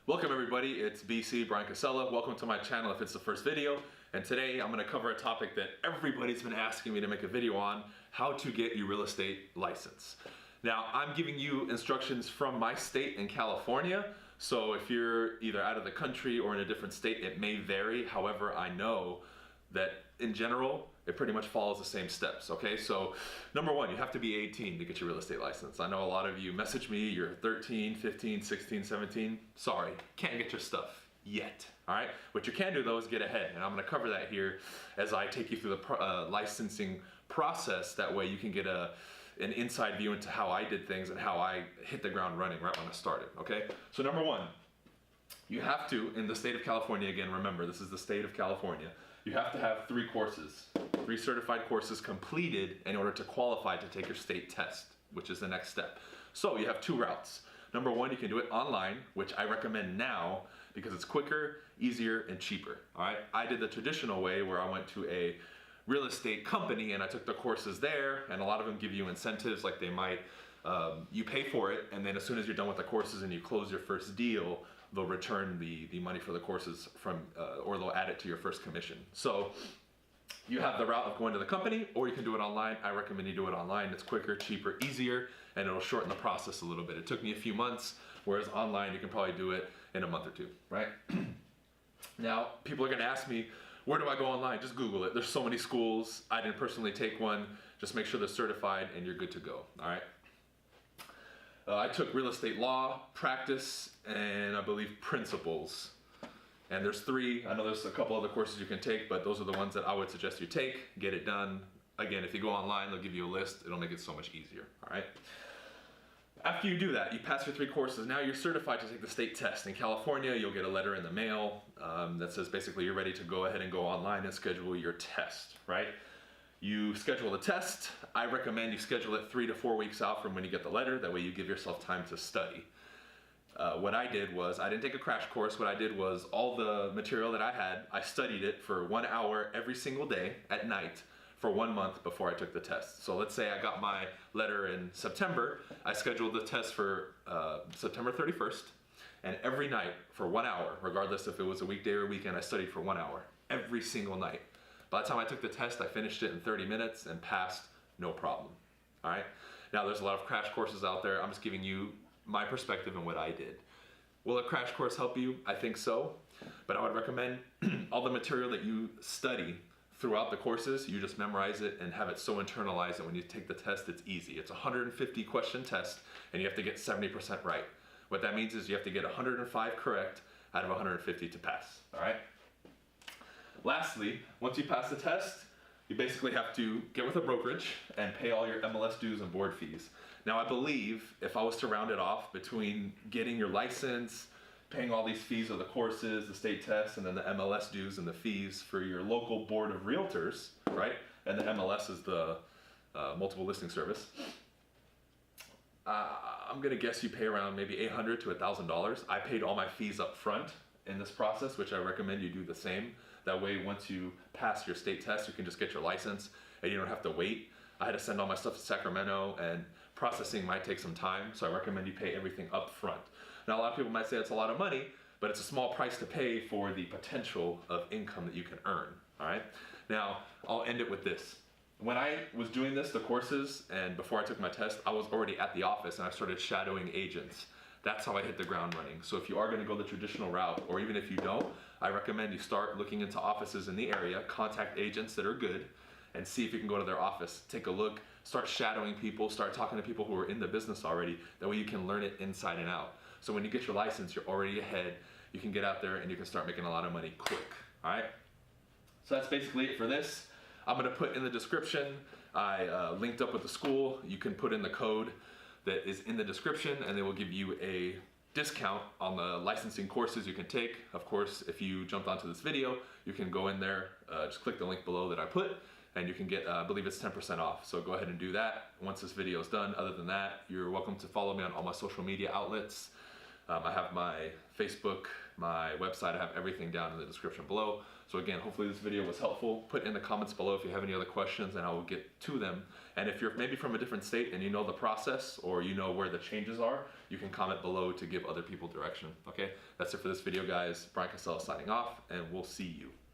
Welcome everybody, it's BC, Bryan Casella. Welcome to my channel if it's the first video. And today I'm going to cover a topic that everybody's been asking me to make a video on, how to get your real estate license. Now I'm giving you instructions from my state in California, so if you're either out of the country or in a different state, it may vary. However, I know that in general, it pretty much follows the same steps, okay? So number one, you have to be 18 to get your real estate license. I know a lot of you message me, you're 13, 15, 16, 17. Sorry, can't get your stuff yet, all right? What you can do though is get ahead, and I'm gonna cover that here as I take you through the licensing process. That way you can get an inside view into how I did things and how I hit the ground running right when I started, okay? So number one, you have to, in the state of California, again, remember, this is the state of California, you have to have 3 courses, 3 certified courses completed in order to qualify to take your state test, which is the next step. So you have 2 routes. Number one, you can do it online, which I recommend now because it's quicker, easier, and cheaper, all right? I did the traditional way where I went to a real estate company and I took the courses there, and a lot of them give you incentives, like they might, you pay for it, and then as soon as you're done with the courses and you close your first deal, they'll return the money for the courses from, or they'll add it to your first commission. So you have the route of going to the company, or you can do it online. I recommend you do it online. It's quicker, cheaper, easier, and it'll shorten the process a little bit. It took me a few months, whereas online you can probably do it in a month or 2, right? Now, people are gonna ask me, where do I go online? Just Google it. There's so many schools. I didn't personally take one. Just make sure they're certified and you're good to go, all right? I took real estate law, practice, and I believe principles. And there's 3, I know there's a couple other courses you can take, but those are the ones that I would suggest you take, get it done. Again, if you go online, they'll give you a list. It'll make it so much easier, all right? After you do that, you pass your 3 courses, now you're certified to take the state test. In California, you'll get a letter in the mail that says basically you're ready to go ahead and go online and schedule your test, right? You schedule the test. I recommend you schedule it 3 to 4 weeks out from when you get the letter. That way you give yourself time to study. What I did was, I didn't take a crash course. What I did was all the material that I had, I studied it for 1 hour every single day at night for 1 month before I took the test. So let's say I got my letter in September. I scheduled the test for September 31st. And every night for 1 hour, regardless if it was a weekday or a weekend, I studied for 1 hour every single night. By the time I took the test, I finished it in 30 minutes and passed, no problem, all right? Now there's a lot of crash courses out there. I'm just giving you my perspective and what I did. Will a crash course help you? I think so, but I would recommend all the material that you study throughout the courses, you just memorize it and have it so internalized that when you take the test, it's easy. It's a 150 question test and you have to get 70% right. What that means is you have to get 105 correct out of 150 to pass, all right? Lastly, once you pass the test, you basically have to get with a brokerage and pay all your MLS dues and board fees. Now I believe if I was to round it off between getting your license, paying all these fees of the courses, the state test, and then the MLS dues and the fees for your local board of realtors, right? And the MLS is the multiple listing service. I'm gonna guess you pay around maybe $800 to $1,000. I paid all my fees up front in this process, which I recommend you do the same. That way, once you pass your state test, you can just get your license and you don't have to wait. I had to send all my stuff to Sacramento and processing might take some time, so I recommend you pay everything up front. Now, a lot of people might say it's a lot of money, but it's a small price to pay for the potential of income that you can earn, all right? Now, I'll end it with this. When I was doing this, the courses, and before I took my test, I was already at the office and I started shadowing agents. That's how I hit the ground running. So if you are gonna go the traditional route, or even if you don't, I recommend you start looking into offices in the area, contact agents that are good, and see if you can go to their office, take a look, start shadowing people, start talking to people who are in the business already. That way you can learn it inside and out. So when you get your license, you're already ahead. You can get out there and you can start making a lot of money quick, all right? So that's basically it for this. I'm gonna put in the description, I linked up with the school. You can put in the code that is in the description and they will give you a discount on the licensing courses you can take. Of course, if you jumped onto this video, you can go in there, just click the link below that I put, and you can get, I believe it's 10% off. So go ahead and do that once this video is done. Other than that, you're welcome to follow me on all my social media outlets. I have my Facebook, my website, I have everything down in the description below. So again, hopefully this video was helpful. Put in the comments below if you have any other questions and I will get to them. And if you're maybe from a different state and you know the process or you know where the changes are, you can comment below to give other people direction, okay? That's it for this video, guys. Bryan Casella signing off, and we'll see you.